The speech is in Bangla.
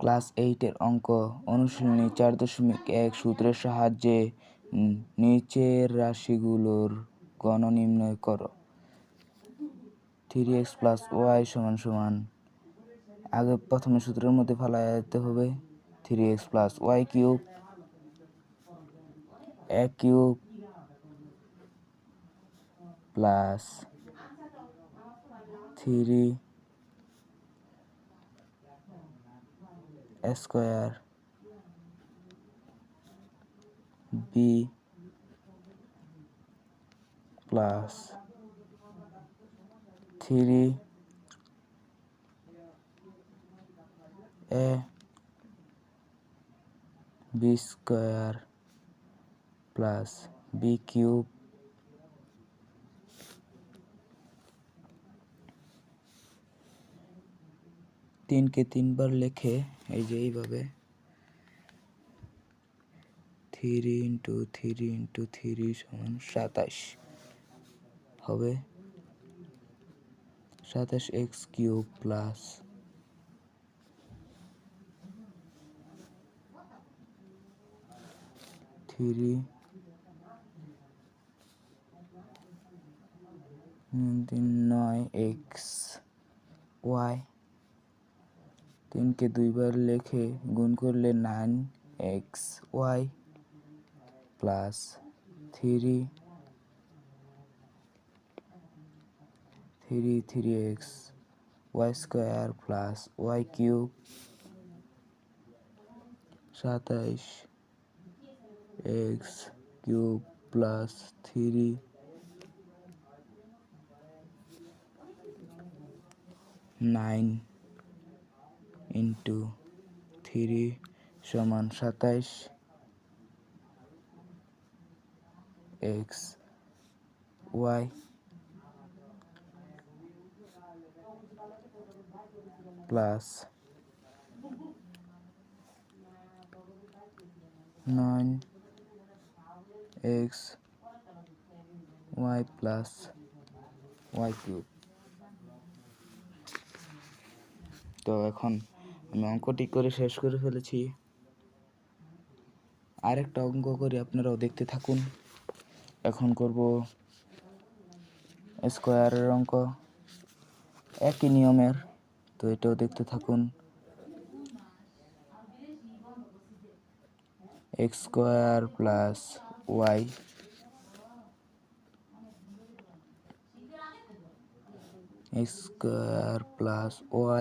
ক্লাস 8-এর অঙ্ক অনুশীলনী 4.1 সূত্রের সাহায্যে নিচের রাশিগুলোর গণ নির্ণয় করো। 3x + y আগে প্রথমে সূত্রের মধ্যে ফেলাইয়া দিতে হবে 3x + y cube a cube plus 3 square b plus 3 a b square plus b cube তিনকে তিনবার লিখে এই যে এইভাবে 3 × 3 × 3 = 27 হবে 27x³ প্লাস 3 9xy 3কে দুইবার লিখে গুণ করলে 9xy plus 3 3x y² plus y³ 27x³ plus 3 9 × 3 = 27 xy plus 9xy plus y³। তো এখন আমি অঙ্কটি করে শেষ করে ফেলেছি। আরেকটা অঙ্ক করি, আপনারাও দেখতে থাকুন। এখন করব স্কয়ারের অঙ্ক, একই নিয়মের, তো এটাও দেখতে থাকুন। x² + y x² + y